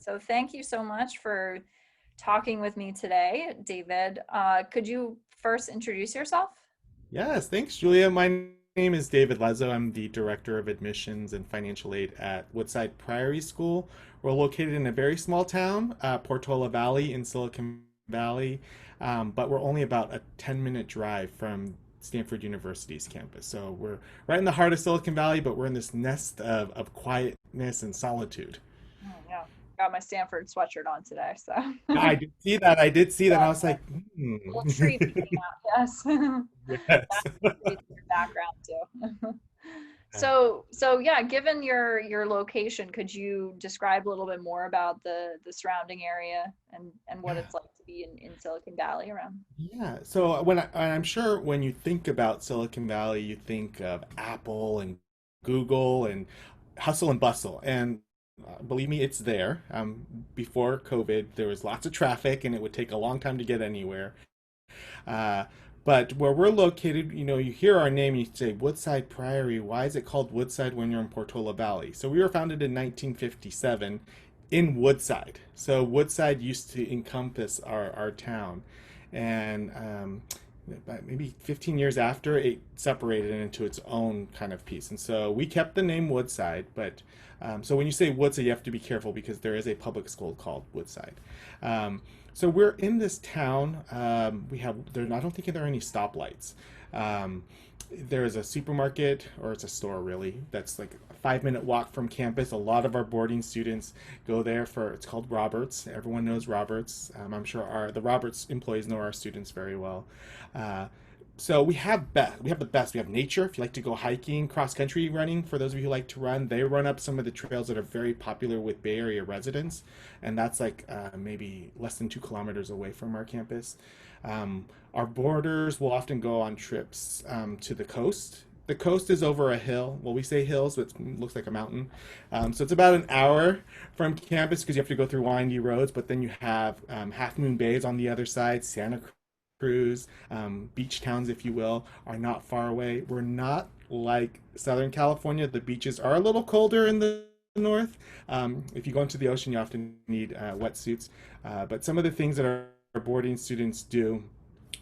So thank you so much for talking with me today, David. Could you first introduce yourself? Yes, thanks, Julia. My name is David Lezo. I'm the Director of Admissions and Financial Aid at Woodside Priory School. We're located in a very small town, Portola Valley in Silicon Valley, but we're only about a 10-minute drive from Stanford University's campus. So we're right in the heart of Silicon Valley, but we're in this nest of quietness and solitude. Oh, yeah, got my Stanford sweatshirt on today, so I did see that. I did see that. I was a like, little tree peeking out. Yes, yes. that's your background too. So yeah, given your location, could you describe a little bit more about the surrounding area and what Yeah. it's like to be in Silicon Valley around? Yeah. So I'm sure when you think about Silicon Valley, you think of Apple and Google and hustle and bustle. And believe me, it's there. Before COVID, there was lots of traffic and it would take a long time to get anywhere. Uh, but where we're located, you hear our name, you say Woodside Priory. Why is it called Woodside when you're in Portola Valley? So we were founded in 1957 in Woodside. So Woodside used to encompass our town. And maybe 15 years after, it separated into its own kind of piece. And so we kept the name Woodside, but so when you say Woodside, you have to be careful because there is a public school called Woodside. So we're in this town. We have there. I don't think there are any stoplights. Um, there is a supermarket, or it's a store really, that's like a 5-minute walk from campus. A lot of our boarding students go there for, it's called Roberts. Everyone knows Roberts. I'm sure the Roberts employees know our students very well. Uh, so we have the best. We have nature. If you like to go hiking, cross country running, for those of you who like to run, they run up some of the trails that are very popular with Bay Area residents, and that's like maybe less than 2 kilometers away from our campus. Our boarders will often go on trips to the coast. The coast is over a hill. Well, we say hills, but it looks like a mountain. So it's about an hour from campus because you have to go through windy roads. But then you have Half Moon Bay is on the other side. Santa Cruz, beach towns, if you will, are not far away. We're not like Southern California. The beaches are a little colder in the north. If you go into the ocean, you often need wetsuits. But some of the things that our boarding students do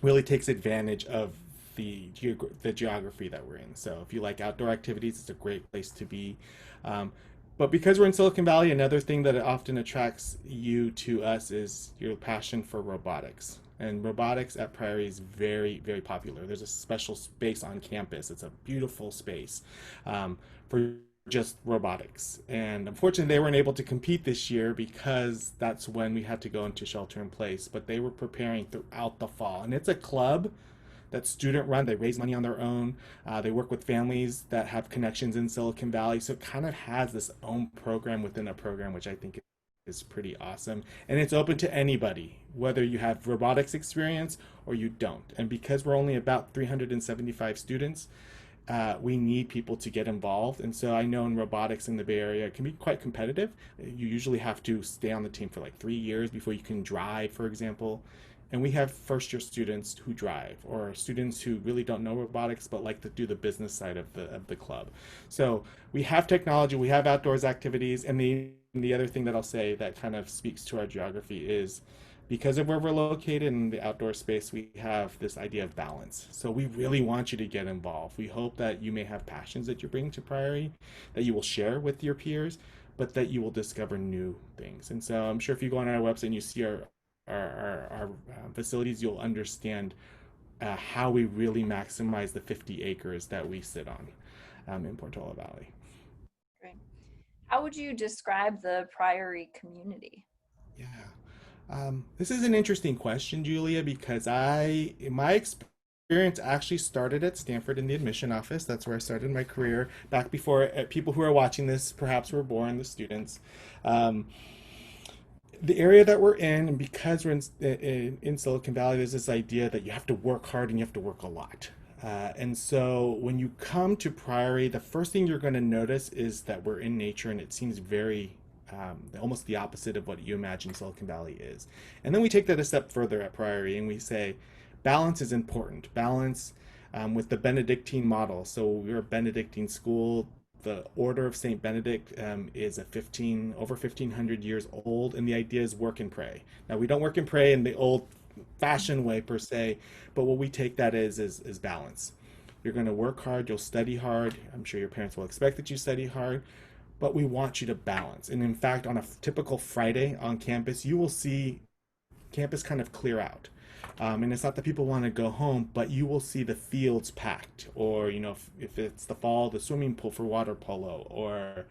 really takes advantage of the geography that we're in. So if you like outdoor activities, it's a great place to be. Um, but because we're in Silicon Valley, another thing that often attracts you to us is your passion for robotics. And robotics at Priory is very, very popular. There's a special space on campus. It's a beautiful space for just robotics. And unfortunately, they weren't able to compete this year because that's when we had to go into shelter in place. But they were preparing throughout the fall. And it's a club that's student run. They raise money on their own. They work with families that have connections in Silicon Valley. So it kind of has this own program within a program, which I think is pretty awesome. And it's open to anybody, whether you have robotics experience or you don't. And because we're only about 375 students, we need people to get involved. And so I know in robotics in the Bay Area, it can be quite competitive. You usually have to stay on the team for like 3 years before you can drive, for example. And we have first year students who drive, or students who really don't know robotics but like to do the business side of the club. So we have technology, we have outdoors activities, and the other thing that I'll say that kind of speaks to our geography is because of where we're located in the outdoor space, we have this idea of balance. So we really want you to get involved. We hope that you may have passions that you bring to Priory that you will share with your peers, but that you will discover new things. And so I'm sure if you go on our website and you see our facilities, you'll understand how we really maximize the 50 acres that we sit on in Portola Valley. Great. How would you describe the Priory community? Yeah. This is an interesting question, Julia, because my experience actually started at Stanford in the admission office. That's where I started my career back before people who are watching this perhaps were born, the students. Um, the area that we're in, and because we're in Silicon Valley, there's this idea that you have to work hard and you have to work a lot. And so when you come to Priory, the first thing you're going to notice is that we're in nature and it seems very almost the opposite of what you imagine Silicon Valley is. And then we take that a step further at Priory and we say balance is important. Balance with the Benedictine model. So we're a Benedictine school. the Order of Saint Benedict is a 15 over 1500 years old, and the idea is work and pray. Now we don't work and pray in the old-fashioned way per se, but what we take that is balance. You're going to work hard, you'll study hard. I'm sure your parents will expect that you study hard, but we want you to balance. And in fact, on a typical Friday on campus, you will see campus kind of clear out. And it's not that people want to go home, but you will see the fields packed, or if it's the fall, the swimming pool for water polo, or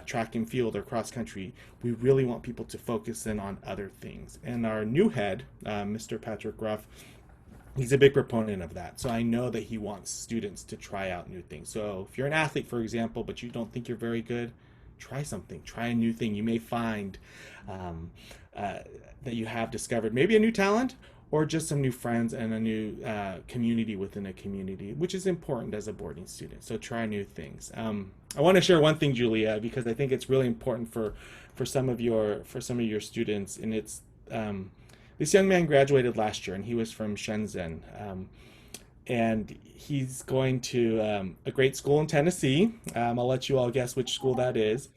track and field or cross country. We really want people to focus in on other things. And our new head, Mr. Patrick Ruff, he's a big proponent of that. So I know that he wants students to try out new things. So if you're an athlete, for example, but you don't think you're very good, try something, try a new thing. You may find um, that you have discovered maybe a new talent or just some new friends and a new community within a community, which is important as a boarding student. So try new things. I want to share one thing, Julia, because I think it's really important for some of your students, and it's this young man graduated last year, and he was from Shenzhen. And he's going to a great school in Tennessee. I'll let you all guess which school that is.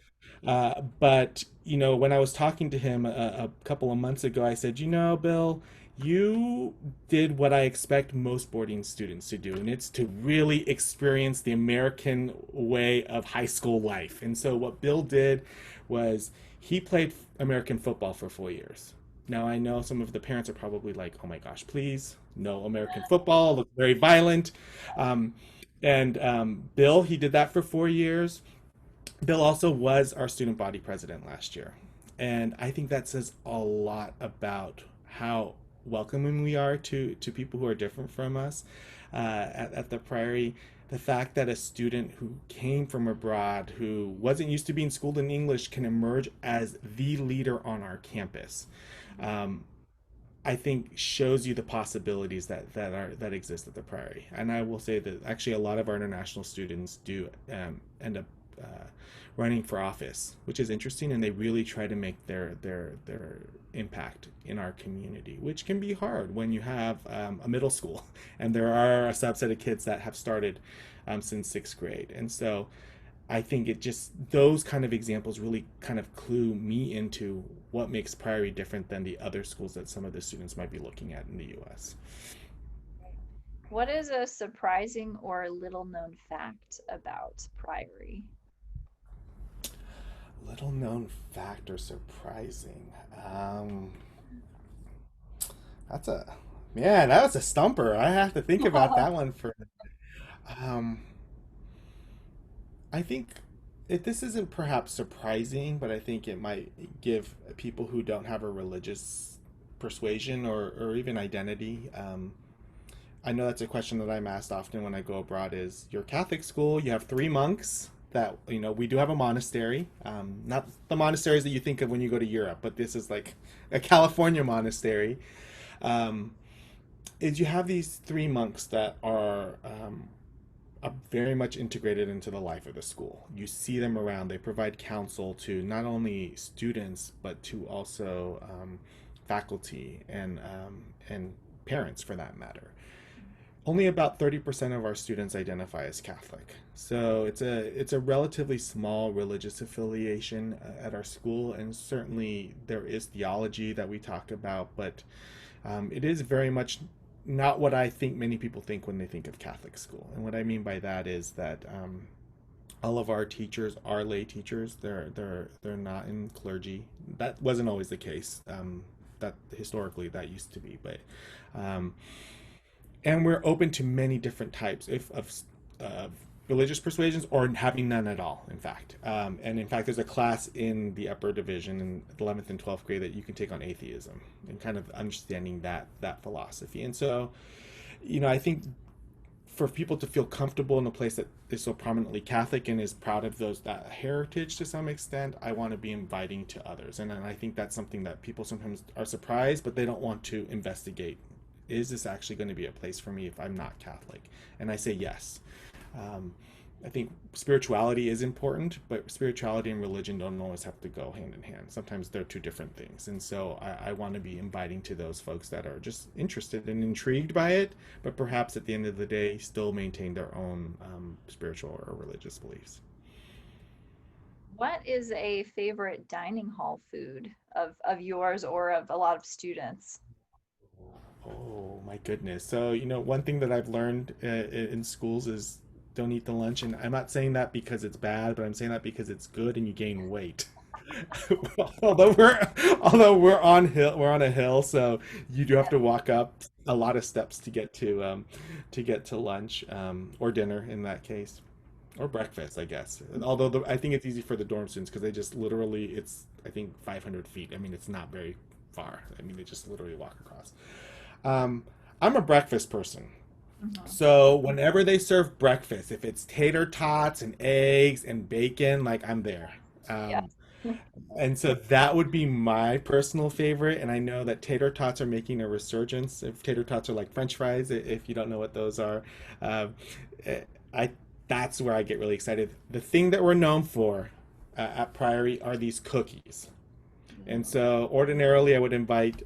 But when I was talking to him a couple of months ago, I said, Bill, you did what I expect most boarding students to do, and it's to really experience the American way of high school life. And so what Bill did was he played American football for 4 years. Now I know some of the parents are probably like, "Oh my gosh, please, no American football, looks very violent." Um, and Bill, he did that for 4 years. Bill also was our student body president last year. And I think that says a lot about how welcoming we are to people who are different from us at the Priory. The fact that a student who came from abroad, who wasn't used to being schooled in English, can emerge as the leader on our campus, um, I think shows you the possibilities that exist at the Priory. And I will say that actually a lot of our international students do end up running for office, which is interesting, and they really try to make their impact in our community, which can be hard when you have a middle school, and there are a subset of kids that have started since sixth grade, and so I think it just those kind of examples really kind of clue me into what makes Priory different than the other schools that some of the students might be looking at in the U.S. What is a surprising or little known fact about Priory? Little known fact or surprising. That's a man. That was a stumper. I have to think about that one for. Um, I think this isn't perhaps surprising, but I think it might give people who don't have a religious persuasion or even identity. I know that's a question that I'm asked often when I go abroad is your Catholic school, you have three monks that, we do have a monastery. Not the monasteries that you think of when you go to Europe, but this is like a California monastery. Um, is you have these three monks that are very much integrated into the life of the school. You see them around. They provide counsel to not only students but to also faculty and parents, for that matter. Only about 30% of our students identify as Catholic. So it's a relatively small religious affiliation at our school, and certainly there is theology that we talk about, but it is very much not what I think many people think when they think of Catholic school. And what I mean by that is that all of our teachers are lay teachers. They're not in clergy. That wasn't always the case. That historically that used to be, but um, and we're open to many different types of religious persuasions or having none at all, in fact. And in fact, there's a class in the upper division in 11th and 12th grade that you can take on atheism and kind of understanding that philosophy. And so, I think for people to feel comfortable in a place that is so prominently Catholic and is proud of that heritage to some extent, I want to be inviting to others. And I think that's something that people sometimes are surprised, but they don't want to investigate. Is this actually going to be a place for me if I'm not Catholic? And I say yes. Um, I think spirituality is important, but spirituality and religion don't always have to go hand in hand. Sometimes they're two different things. And so I want to be inviting to those folks that are just interested and intrigued by it, but perhaps at the end of the day still maintain their own spiritual or religious beliefs. What is a favorite dining hall food of yours or of a lot of students? Oh my goodness. So, one thing that I've learned in schools is don't eat the lunch. And I'm not saying that because it's bad, but I'm saying that because it's good and you gain weight. although we're we're on a hill, so you do have to walk up a lot of steps to get to lunch, or dinner in that case, or breakfast, I guess. Although I think it's easy for the dorm students because they just literally, it's I think 500 feet. I mean, it's not very far. I mean, they just literally walk across. Um, I'm a breakfast person. Mhm. So whenever they serve breakfast, if it's tater tots and eggs and bacon, like I'm there. Um, Yes. and so that would be my personal favorite. And I know that tater tots are making a resurgence. If tater tots are like French fries, if you don't know what those are, um, eh, I that's where I get really excited. The thing that we're known for at Priory are these cookies. And Mm. so ordinarily, I would invite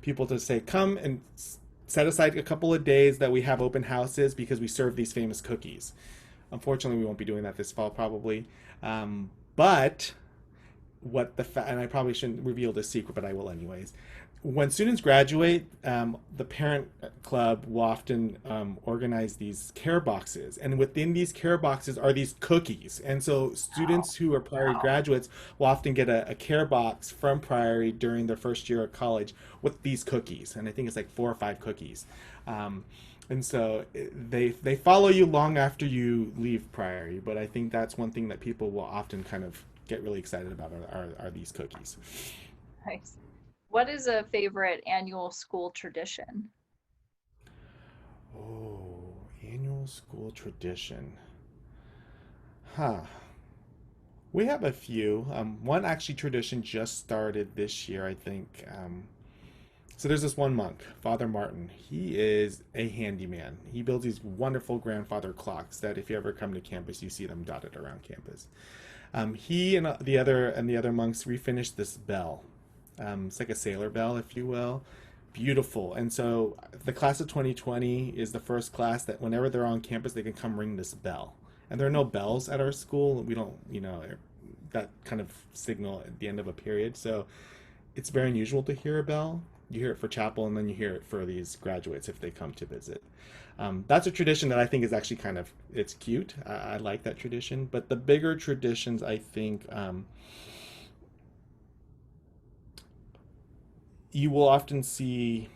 people to say, come and set aside a couple of days that we have open houses because we serve these famous cookies. Unfortunately, we won't be doing that this fall probably. But and I probably shouldn't reveal this secret, but I will anyways. When students graduate, the parent club will often organize these care boxes, and within these care boxes are these cookies. And so students who are Priory graduates will often get a care box from Priory during their first year of college with these cookies, and I think it's like 4 or 5 cookies. Um, and so they follow you long after you leave Priory, but I think that's one thing that people will often kind of get really excited about are these cookies. Nice. What is a favorite annual school tradition? Oh, annual school tradition. Huh. We have a few. One actually tradition just started this year, I think. So there's this one monk, Father Martin. He is a handyman. He builds these wonderful grandfather clocks that if you ever come to campus, you see them dotted around campus. He and the other monks refinished this bell. It's like a sailor bell, if you will. Beautiful. And so the class of 2020 is the first class that whenever they're on campus, they can come ring this bell. And there are no bells at our school. We don't, that kind of signal at the end of a period. So it's very unusual to hear a bell. You hear it for chapel, and then you hear it for these graduates if they come to visit. That's a tradition that I think is actually it's cute. I like that tradition. But the bigger traditions, I think, you will often see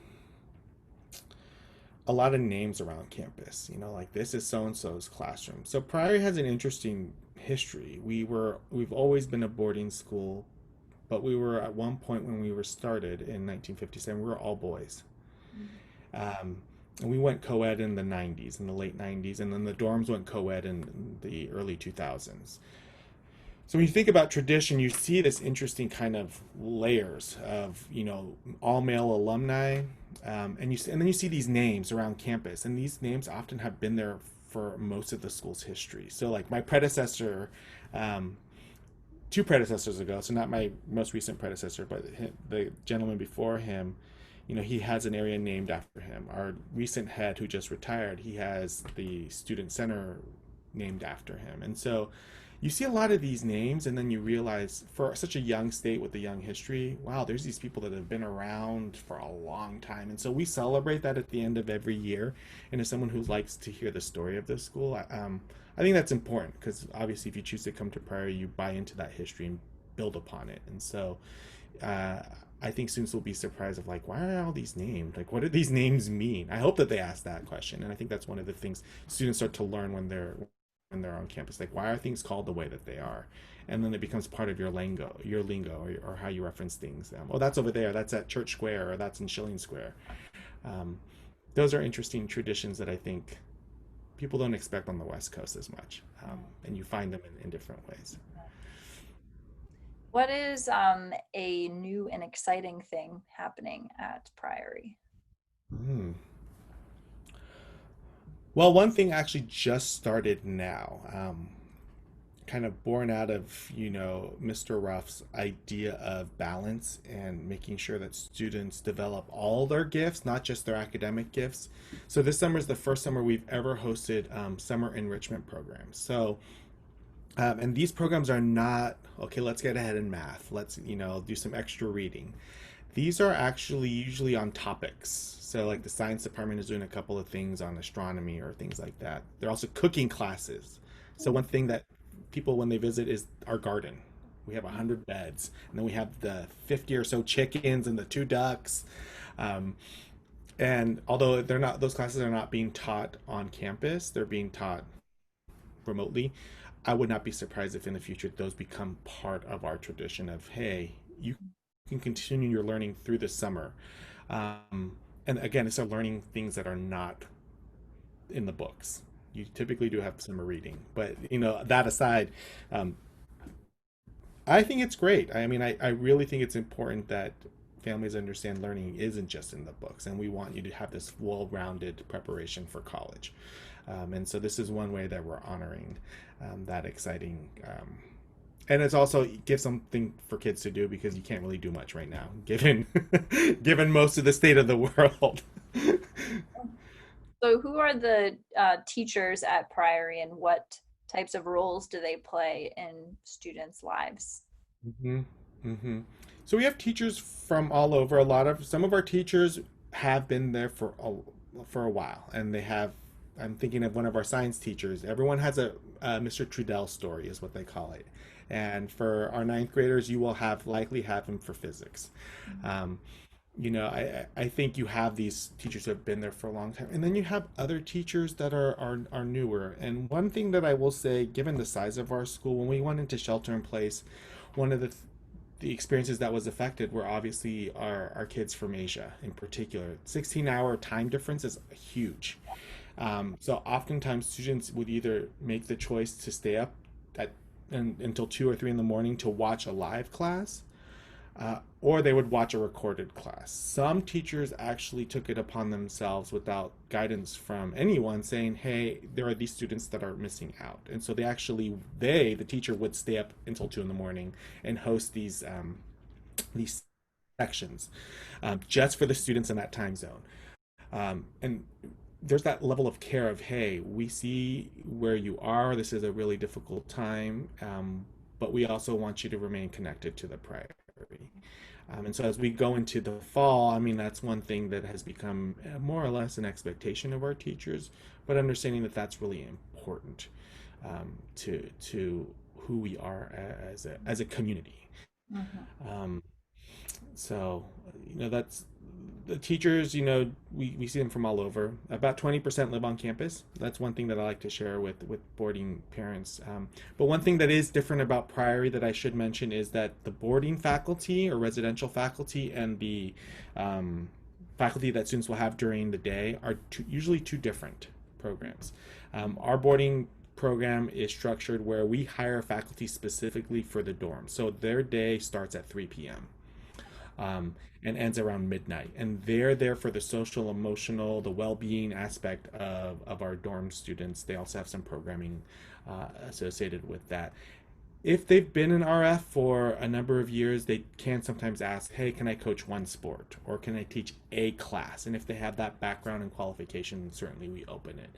a lot of names around campus. Like this is so and so's classroom. So Priory has an interesting history. We've always been a boarding school, but we were at one point when we were started in 1957. We were all boys. Mm. Um, and we went co-ed in the 90s, in the late 90s, and then the dorms went co-ed in the early 2000s. So when you think about tradition, you see this interesting kind of layers of, all male alumni, and then you see these names around campus, and these names often have been there for most of the school's history. So like my predecessor, um, 2 predecessors ago, so not my most recent predecessor, but the gentleman before him, he has an area named after him. Our recent head who just retired, he has the student center named after him. And so you see a lot of these names, and then you realize for such a young state with a young history, wow, there's these people that have been around for a long time. And so we celebrate that at the end of every year. And as someone who likes to hear the story of this school, I think that's important because obviously, if you choose to come to Prairie, you buy into that history and build upon it. And so, uh, I think students will be surprised of like, why are all these named? Like, what do these names mean? I hope that they ask that question, and I think that's one of the things students start to learn when they're on campus. Like, why are things called the way that they are? And then it becomes part of your lingo, or how you reference things. Oh, that's over there. That's at Church Square, or that's in Schilling Square. Um, those are interesting traditions that I think people don't expect on the West Coast as much, and you find them in different ways. What is a new and exciting thing happening at Priory? Hmm. Well, one thing actually just started now, kind of born out of, Mr. Ruff's idea of balance and making sure that students develop all their gifts, not just their academic gifts. So this summer is the first summer we've ever hosted summer enrichment programs. So And these programs are not, okay, let's get ahead in math. Let's, do some extra reading. These are actually usually on topics. So, like the science department is doing a couple of things on astronomy or things like that. They're also cooking classes. So, one thing that people, when they visit, is our garden. We have 100 beds, and then we have the 50 or so chickens and the two ducks. Um, and although they're not, those classes are not being taught on campus, they're being taught remotely. I would not be surprised if in the future those become part of our tradition of, hey, you can continue your learning through the summer. And again, it's a learning things that are not in the books. You typically do have summer reading, but that aside, um, I think it's great. I mean, I really think it's important that families understand learning isn't just in the books, and we want you to have this well-rounded preparation for college. And so this is one way that we're honoring that exciting. And it's also gives something for kids to do because you can't really do much right now, given given most of the state of the world. So who are the teachers at Priory and what types of roles do they play in students' lives? hmm hmm So we have teachers from all over. Some of our teachers have been there for a while, and they have. I'm thinking of one of our science teachers. Everyone has a Mr. Trudell story, is what they call it. And for our ninth graders, you will have likely have him for physics. Um, I think you have these teachers who have been there for a long time, and then you have other teachers that are newer. And one thing that I will say, given the size of our school, when we went into shelter in place, one of the experiences that was affected were obviously our kids from Asia in particular. 16-hour time difference is huge. So oftentimes students would either make the choice to stay up at until 2 or 3 in the morning to watch a live class, or they would watch a recorded class. Some teachers actually took it upon themselves without guidance from anyone saying, hey, there are these students that are missing out. And so the teacher would stay up until 2 in the morning and host these sections just for the students in that time zone. And there's that level of care of, hey, we see where you are. This is a really difficult time, but we also want you to remain connected to the Priory. And so as we go into the fall, I mean, that's one thing that has become more or less an expectation of our teachers, but understanding that that's really important to who we are as a community. Mhm. Um, so, that's the teachers, we see them from all over. About 20% live on campus. That's one thing that I like to share with boarding parents. But one thing that is different about Priory that I should mention is that the boarding faculty or residential faculty and the faculty that students will have during the day are usually two different programs. Our boarding program is structured where we hire faculty specifically for the dorm. So their day starts at 3 p.m. And ends around midnight. And they're there for the social, emotional, the well-being aspect of our dorm students. They also have some programming associated with that. If they've been in RF for a number of years, they can sometimes ask, hey, can I coach one sport? Or can I teach a class? And if they have that background and qualification, certainly we open it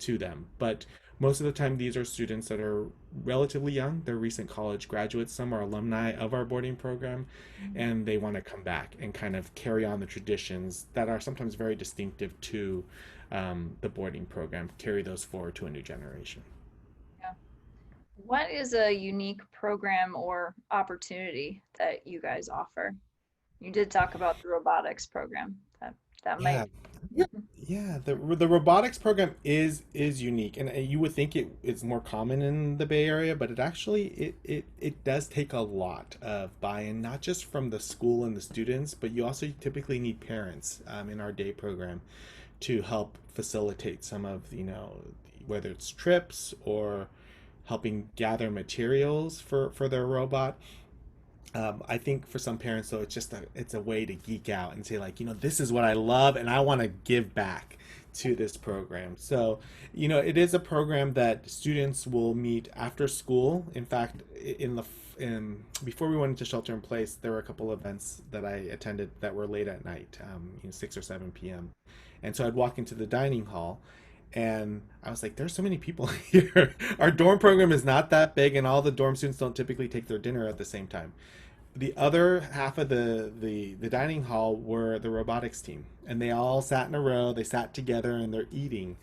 to them. But most of the time, these are students that are relatively young. They're recent college graduates. Some are alumni of our boarding program, and they want to come back and kind of carry on the traditions that are sometimes very distinctive to the boarding program, carry those forward to a new generation. Yeah. What is a unique program or opportunity that you guys offer? You did talk about the robotics program. That might. Yeah, yeah. The robotics program is unique, and you would think it's more common in the Bay Area, but it does take a lot of buy-in, not just from the school and the students, but you also typically need parents in our day program to help facilitate some of whether it's trips or helping gather materials for their robot. I think for some parents though, it's a way to geek out and say like, this is what I love and I want to give back to this program. So, it is a program that students will meet after school. In fact, before we went into shelter in place, there were a couple events that I attended that were late at night, 6 or 7 p.m. And so I'd walk into the dining hall And I was like, there's so many people here. Our dorm program is not that big, and all the dorm students don't typically take their dinner at the same time. The other half of the dining hall were the robotics team, and they all sat in a row. They sat together and they're eating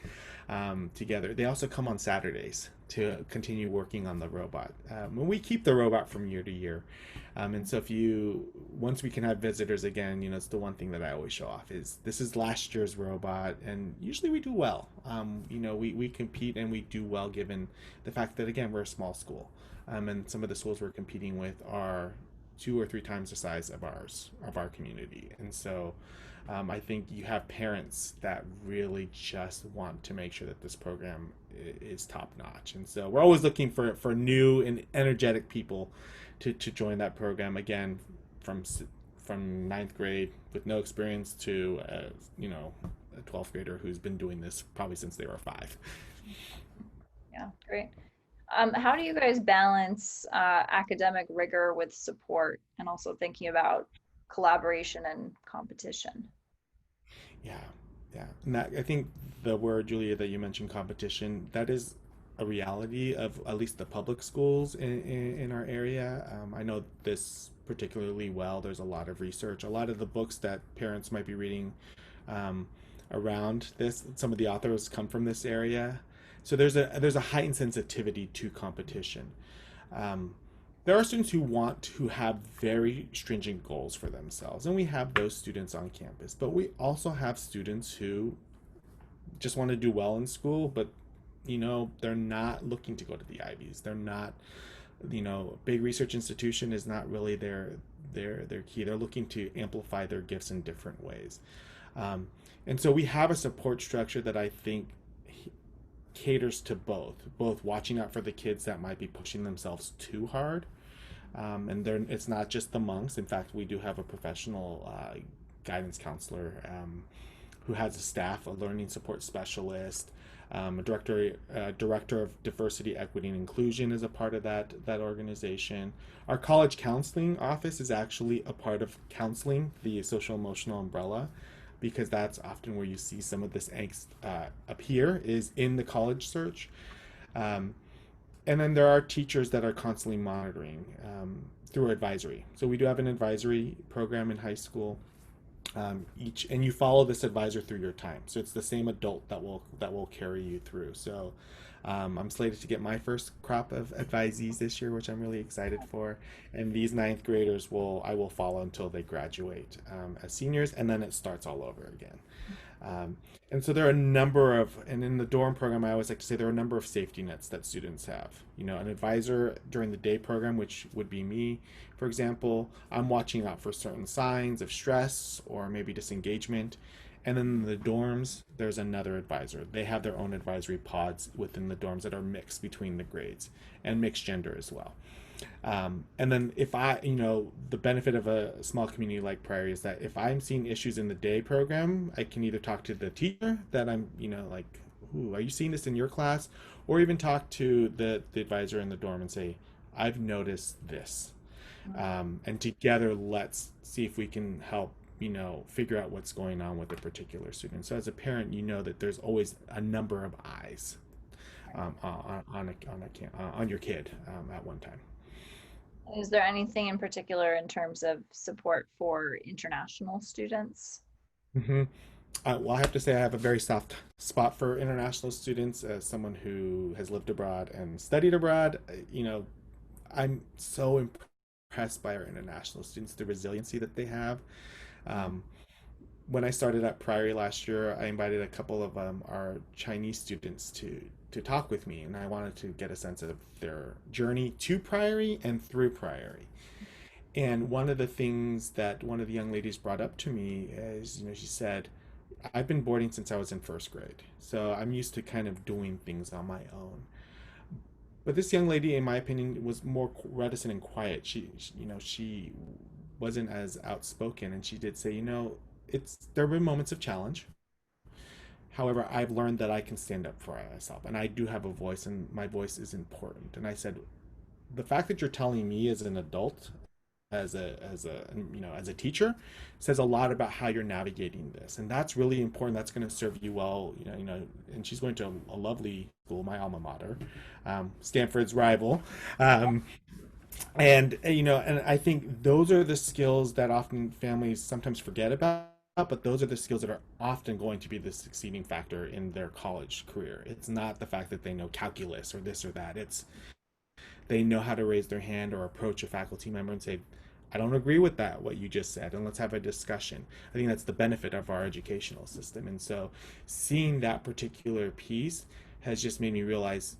together. They also come on Saturdays to continue working on the robot. And we keep the robot from year to year. And so if you once we can have visitors again, it's the one thing that I always show off is this is last year's robot, and usually we do well. We compete and we do well given the fact that again we're a small school, and some of the schools we're competing with are 2 or 3 times the size of our community, and so I think you have parents that really just want to make sure that this program is top notch, and so we're always looking for new and energetic people to join that program. Again, from from ninth grade with no experience to a 12th grader who's been doing this probably since they were 5. Yeah, great. How do you guys balance academic rigor with support and also thinking about collaboration and competition? Yeah, yeah. And that, I think the word, Julia, that you mentioned, competition, that is a reality of at least the public schools in our area. I know this particularly well. There's a lot of research, a lot of the books that parents might be reading um, around this. Some of the authors come from this area, so there's a heightened sensitivity to competition. Um, there are students who have very stringent goals for themselves, and we have those students on campus. But we also have students who just want to do well in school, but they're not looking to go to the Ivies. They're not, big research institution is not really their key. They're looking to amplify their gifts in different ways. Um, and so we have a support structure that I think caters to both watching out for the kids that might be pushing themselves too hard, and it's not just the monks. In fact, we do have a professional guidance counselor who has a staff, a learning support specialist, director of diversity, equity, and inclusion is a part of that organization. Our college counseling office is actually a part of counseling, the social emotional umbrella, because that's often where you see some of this angst appear is in the college search. Um, and then there are teachers that are constantly monitoring through advisory. So we do have an advisory program in high school. Each and you follow this advisor through your time. So it's the same adult that will carry you through. So I'm slated to get my first crop of advisees this year, which I'm really excited for. And these ninth graders I will follow until they graduate as seniors, and then it starts all over again. Um, and so there are a number of, and in the dorm program, I always like to say there are a number of safety nets that students have. An advisor during the day program, which would be me, for example. I'm watching out for certain signs of stress or maybe disengagement. And then in the dorms, there's another advisor. They have their own advisory pods within the dorms that are mixed between the grades and mixed gender as well. And then the benefit of a small community like Prairie is that if I'm seeing issues in the day program, I can either talk to the teacher that I'm, like, ooh, are you seeing this in your class? Or even talk to the advisor in the dorm and say, I've noticed this. And together, let's see if we can help, figure out what's going on with a particular student. So as a parent, you know that there's always a number of eyes on your kid at one time. Is there anything in particular in terms of support for international students? hmm well, I have to say I have a very soft spot for international students as someone who has lived abroad and studied abroad. I'm so impressed by our international students, the resiliency that they have. Um, when I started at Priory last year, I invited a couple of our Chinese students to talk with me, and I wanted to get a sense of their journey to Priory and through Priory. And one of the things that one of the young ladies brought up to me is, she said, I've been boarding since I was in first grade, so I'm used to kind of doing things on my own. But this young lady, in my opinion, was more reticent and quiet. She wasn't as outspoken, and she did say, there have been moments of challenge. However, I've learned that I can stand up for myself, and I do have a voice, and my voice is important. And I said, the fact that you're telling me as an adult as a teacher says a lot about how you're navigating this, and that's really important. That's going to serve you well. And she's going to a lovely school, my alma mater, Stanford's rival. Um, and I think those are the skills that often families sometimes forget about, but those are the skills that are often going to be the succeeding factor in their college career. It's not the fact that they know calculus or this or that. It's they know how to raise their hand or approach a faculty member and say, I don't agree with that, what you just said, and let's have a discussion. I think that's the benefit of our educational system. And so seeing that particular piece has just made me realize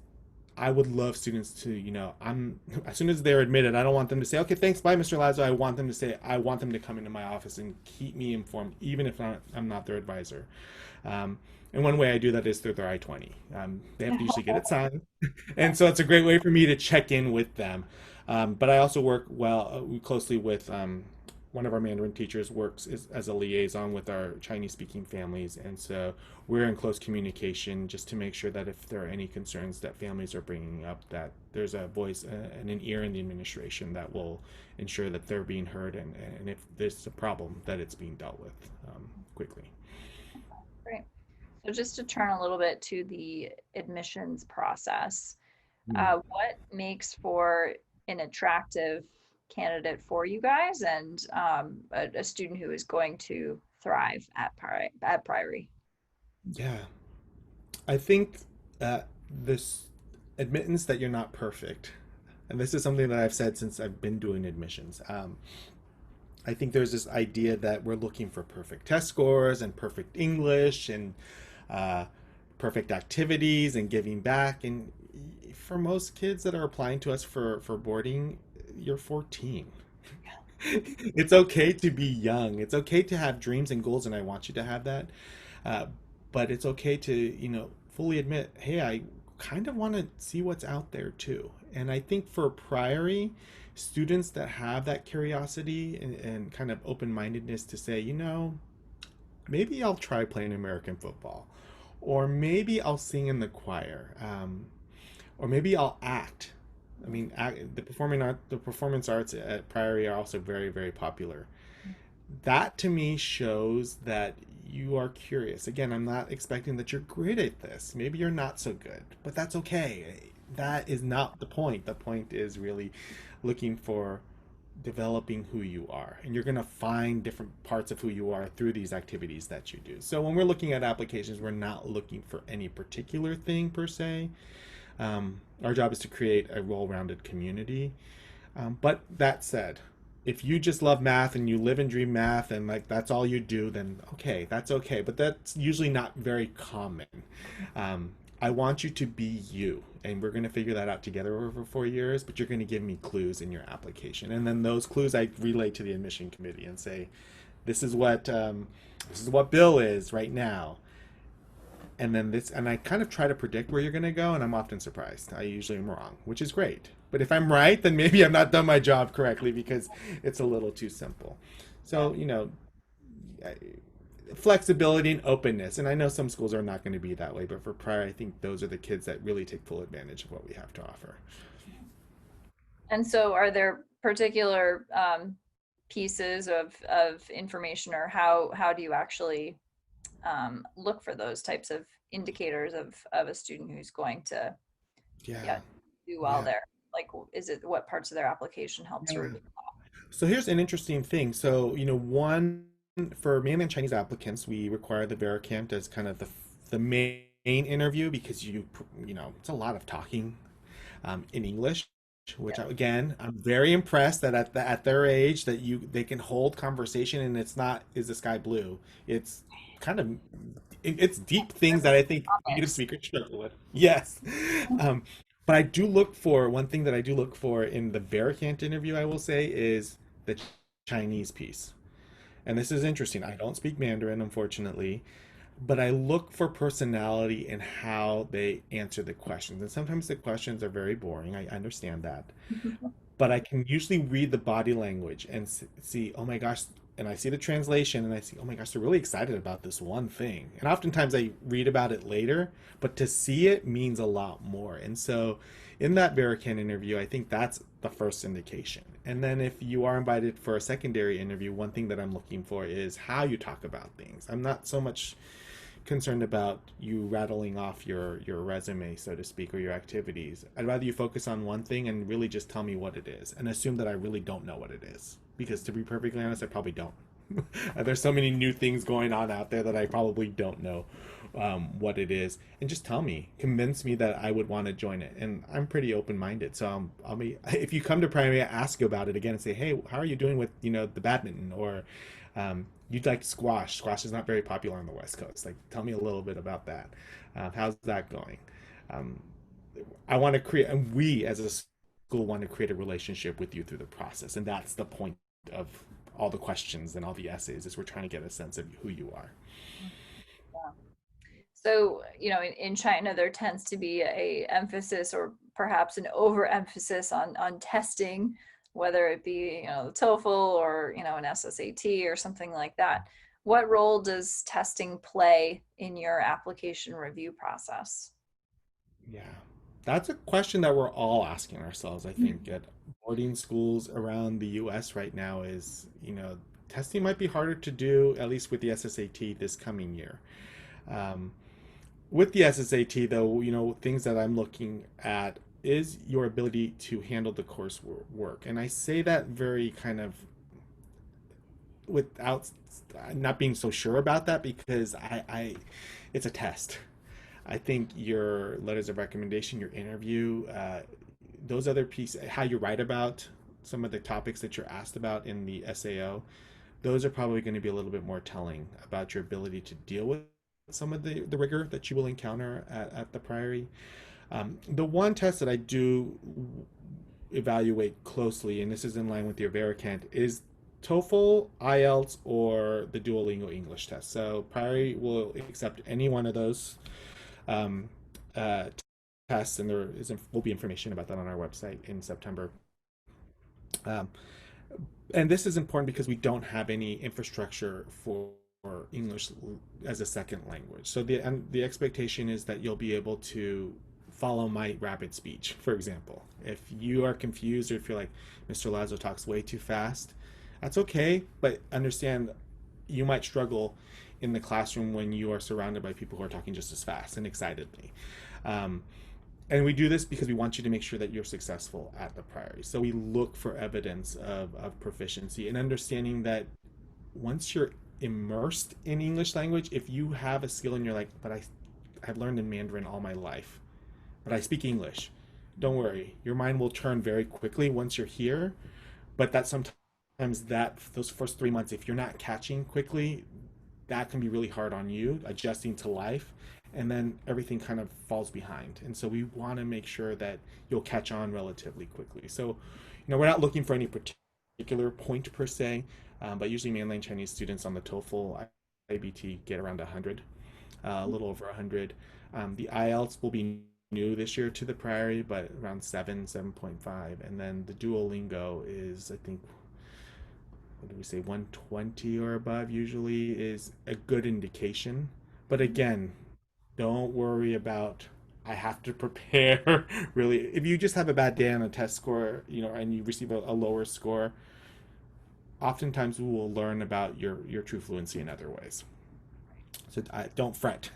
I would love students to, I'm as soon as they're admitted, I don't want them to say, okay, thanks, bye, Mr. Lazo. I want them to say, I want them to come into my office and keep me informed, even if I'm not their advisor. And one way I do that is through their I-20. They have to usually get it signed. And so it's a great way for me to check in with them. But I also work closely with one of our Mandarin teachers as a liaison with our Chinese speaking families. And so we're in close communication just to make sure that if there are any concerns that families are bringing up, that there's a voice and an ear in the administration that will ensure that they're being heard, and if there's a problem, that it's being dealt with quickly. Great. So just to turn a little bit to the admissions process, Hmm. what makes for an attractive candidate for you guys and a student who is going to thrive at Priory? Yeah, I think this admittance that you're not perfect, and this is something that I've said since I've been doing admissions. I think there's this idea that we're looking for perfect test scores and perfect English and uh, perfect activities and giving back. And for most kids that are applying to us for boarding, you're 14. It's okay to be young. It's okay to have dreams and goals, and I want you to have that. Uh, but it's okay to, fully admit, hey, I kind of want to see what's out there too. And I think for Priory, students that have that curiosity and kind of open-mindedness to say, maybe I'll try playing American football, or maybe I'll sing in the choir, or maybe I'll act. I mean, the performance arts at Priory are also very, very popular. That to me shows that you are curious. Again, I'm not expecting that you're great at this. Maybe you're not so good, but that's okay. That is not the point. The point is really looking for developing who you are. And you're going to find different parts of who you are through these activities that you do. So when we're looking at applications, we're not looking for any particular thing per se. Our job is to create a well-rounded community. But that said, if you just love math and you live and dream math and like that's all you do, then okay, that's okay. But that's usually not very common. I want you to be you, and we're going to figure that out together over 4 years. But you're going to give me clues in your application, and then those clues I relay to the admission committee and say, this is what Bill is right now, and I kind of try to predict where you're going to go, and I'm often surprised. I usually am wrong, which is great. But if I'm right, then maybe I've not done my job correctly because it's a little too simple. Yeah. So, flexibility and openness. And I know some schools are not going to be that way, but for Prior, I think those are the kids that really take full advantage of what we have to offer. And so are there particular pieces of information, or how do you actually look for those types of indicators of a student who's going to, yeah, Yeah, do well yeah, there? Like, is it what parts of their application help to yeah. review? So here's an interesting thing. So, one for mainland Chinese applicants, we require the Vericamp as kind of the main interview because it's a lot of talking in English, which again, I'm very impressed that at their age that they can hold conversation and it's not is the sky blue. It's kind of it's deep things that I think native Topics. speakers struggle with. Yes. Um, but I do look for one thing that I do look for in the Vericant interview, I will say, is the Chinese piece. And this is interesting. I don't speak Mandarin, unfortunately, but I look for personality in how they answer the questions. And sometimes the questions are very boring. I understand that. But I can usually read the body language and see, oh my gosh, and I see the translation and I see, oh my gosh, they're really excited about this one thing. And oftentimes I read about it later, but to see it means a lot more. And so in that Barricade interview, I think that's the first indication. And then if you are invited for a secondary interview, one thing that I'm looking for is how you talk about things. I'm not so much concerned about you rattling off your resume, so to speak, or your activities. I'd rather you focus on one thing and really just tell me what it is and assume that I really don't know what it is. Because to be perfectly honest, I probably don't. There's so many new things going on out there that I probably don't know what it is. And just tell me, convince me that I would want to join it. And I'm pretty open minded. So I'll be, if you come to Primary, ask you about it again and say, hey, how are you doing with, the badminton? Or you'd like squash. Squash is not very popular on the West Coast. Like, tell me a little bit about that. How's that going? Um, I want to create, and we as a school want to create a relationship with you through the process. And that's the point of all the questions and all the essays is we're trying to get a sense of who you are. Yeah. So, in China, there tends to be a emphasis or perhaps an overemphasis on testing, whether it be, the TOEFL or, an SSAT or something like that. What role does testing play in your application review process? Yeah. That's a question that we're all asking ourselves, I think, at boarding schools around the US right now is, testing might be harder to do, at least with the SSAT this coming year. Um, with the SSAT, though, things that I'm looking at is your ability to handle the course work. And I say that very kind of without not being so sure about that because it's a test. I think your letters of recommendation, your interview, those other pieces, how you write about some of the topics that you're asked about in the SAO, those are probably going to be a little bit more telling about your ability to deal with some of the rigor that you will encounter at the Priory. The one test that I do evaluate closely, and this is in line with your Vericant, is TOEFL, IELTS, or the Duolingo English test. So Priory will accept any one of those um, uh, tests, and will be information about that on our website in September. Um, and this is important because we don't have any infrastructure for English as a second language. So the expectation is that you'll be able to follow my rapid speech, for example. If you are confused or if you're like, Mr. Lazo talks way too fast, that's okay, but understand you might struggle in the classroom when you are surrounded by people who are talking just as fast and excitedly. Um, and we do this because we want you to make sure that you're successful at the Priory. So we look for evidence of proficiency and understanding that once you're immersed in English language, if you have a skill and you're like, but I've learned in Mandarin all my life, but I speak English. Don't worry, your mind will turn very quickly once you're here, but that sometimes that those first 3 months, if you're not catching quickly, that can be really hard on you adjusting to life, and then everything kind of falls behind. And so we want to make sure that you'll catch on relatively quickly. So, we're not looking for any particular point per se, but usually mainland Chinese students on the TOEFL, IBT get around 100, a little over 100. The IELTS will be new this year to the Priory, but around 7.5. And then the Duolingo is, I think, what do we say, 120 or above usually is a good indication. But again, don't worry about I have to prepare really. If you just have a bad day on a test score, and you receive a lower score, oftentimes we will learn about your true fluency in other ways. So don't fret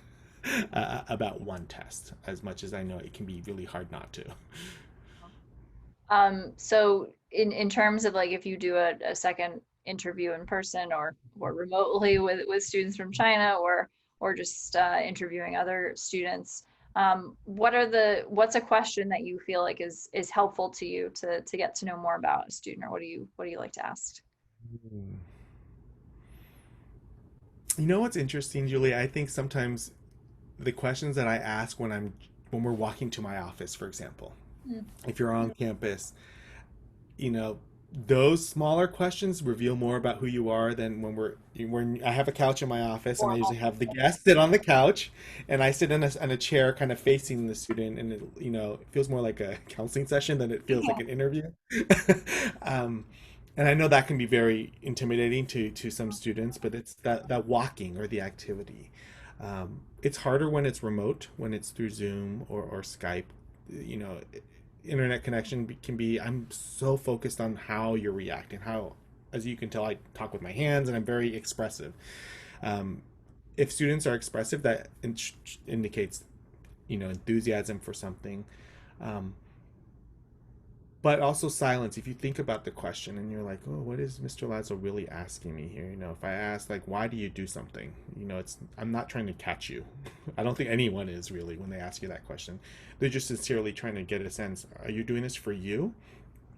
about one test as much as I know it can be really hard not to. So in terms of like if you do a second interview in person or remotely with students from China or just interviewing other students, what's a question that you feel like is helpful to you to get to know more about a student, or what do you like to ask? You know what's interesting, Julie? I think sometimes the questions that I ask when we're walking to my office, for example, Mm. if you're on campus, you know, those smaller questions reveal more about who you are than when I have a couch in my office and I usually Formal. have the guest sit on the couch and I sit in a chair kind of facing the student and it feels more like a counseling session than it feels like an interview. um, And I know that can be very intimidating to some students, but it's that walking or the activity. It's harder when it's remote, when it's through Zoom or Skype. You know, internet connection can be. I'm so focused on how you're reacting. How, as you can tell, I talk with my hands and I'm very expressive. Um, if students are expressive, that indicates enthusiasm for something. Um, but also silence. If you think about the question and you're like, oh, what is Mr. Lazo really asking me here? If I ask like, why do you do something? It's I'm not trying to catch you. I don't think anyone is really when they ask you that question. They're just sincerely trying to get a sense. Are you doing this for you?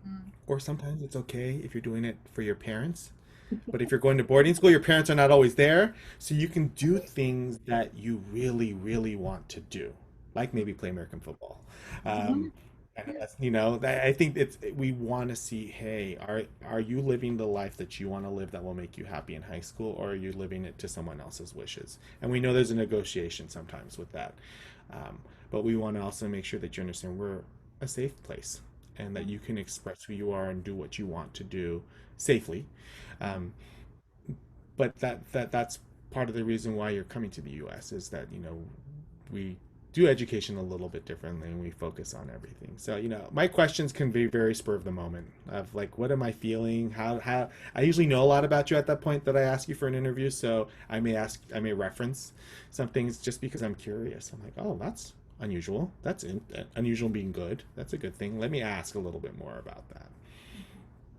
Mm. Or sometimes it's okay if you're doing it for your parents. But if you're going to boarding school, your parents are not always there, so you can do things that you really, really want to do, like maybe play American football. Um, and that's, I think we want to see, hey, are you living the life that you want to live that will make you happy in high school, or are you living it to someone else's wishes? And we know there's a negotiation sometimes with that, um, but we want to also make sure that you understand we're a safe place and that you can express who you are and do what you want to do safely. Um, but that's part of the reason why you're coming to the U.S. is that we do education a little bit differently and we focus on everything. So my questions can be very spur of the moment of like, what am I feeling? How I usually know a lot about you at that point that I ask you for an interview. So I may reference some things just because I'm curious. I'm like, oh, that's unusual. Unusual being good. That's a good thing. Let me ask a little bit more about that.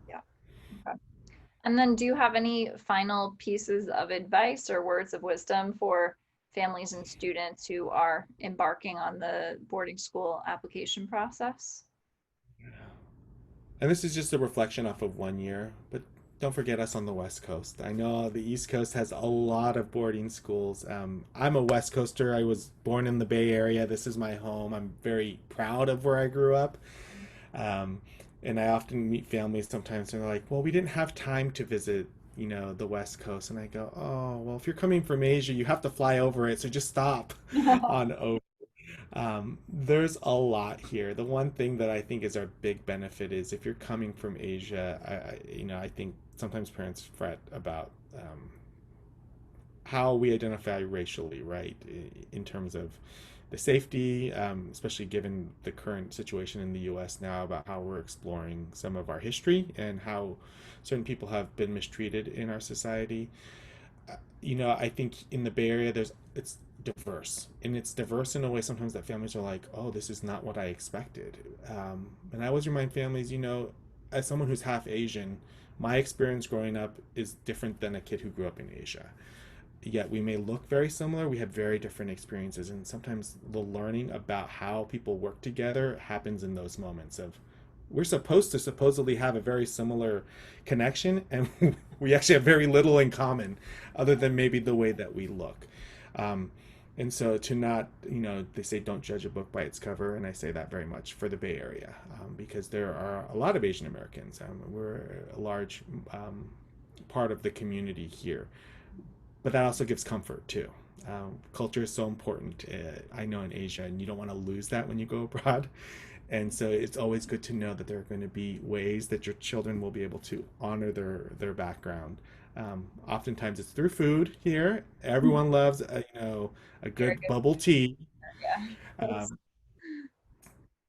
Yeah. Okay. And then do you have any final pieces of advice or words of wisdom for families and students who are embarking on the boarding school application process? And this is just a reflection off of 1 year, but don't forget us on the West Coast. I know the East Coast has a lot of boarding schools. I'm a West Coaster. I was born in the Bay Area. This is my home. I'm very proud of where I grew up. Um, and I often meet families sometimes and they're like, well, we didn't have time to visit, the West Coast. And I go, oh, well, if you're coming from Asia, you have to fly over it. So just stop on over. There's a lot here. The one thing that I think is our big benefit is if you're coming from Asia, I think sometimes parents fret about how we identify racially, right? In terms of the safety, especially given the current situation in the U.S. now about how we're exploring some of our history and how certain people have been mistreated in our society. I think in the Bay Area, it's diverse, and it's diverse in a way sometimes that families are like, "Oh, this is not what I expected." And I always remind families, as someone who's half Asian, my experience growing up is different than a kid who grew up in Asia. Yet we may look very similar. We have very different experiences, and sometimes the learning about how people work together happens in those moments of we're supposed to supposedly have a very similar connection, and we actually have very little in common, other than maybe the way that we look. Um, and so to not, they say don't judge a book by its cover, and I say that very much for the Bay Area because there are a lot of Asian Americans. We're a large part of the community here, but that also gives comfort too. Culture is so important. I know in Asia, and you don't want to lose that when you go abroad. And so it's always good to know that there are going to be ways that your children will be able to honor their background. Oftentimes it's through food here. Everyone loves a Very good good. bubble tea. Yeah. Yes.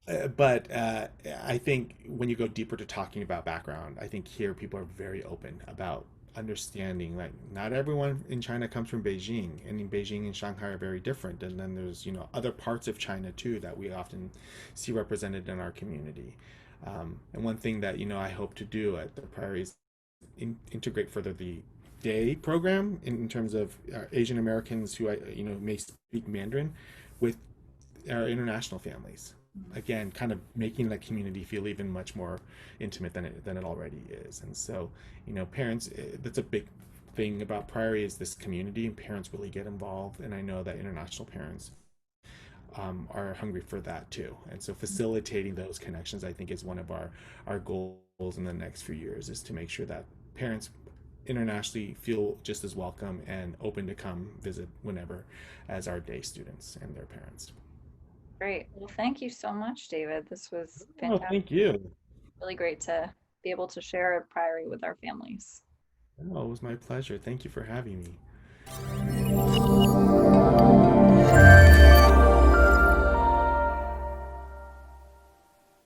Um, but I think when you go deeper to talking about background, I think here people are very open about understanding like not everyone in China comes from Beijing, and in Beijing and Shanghai are very different. And then there's other parts of China too that we often see represented in our community. And one thing that I hope to do at the Priory is integrate further the day program in terms of Asian Americans who may speak Mandarin with our international families. Again, kind of making that community feel even much more intimate than it already is. And so, parents, that's a big thing about Priory is this community, and parents really get involved. And I know that international parents are hungry for that too. And so, facilitating those connections, I think, is one of our goals in the next few years, is to make sure that parents internationally feel just as welcome and open to come visit whenever as our day students and their parents. Great. Well, thank you so much, David. This was Oh, fantastic. thank you. Really great to be able to share a Priory with our families. Oh, it was my pleasure. Thank you for having me.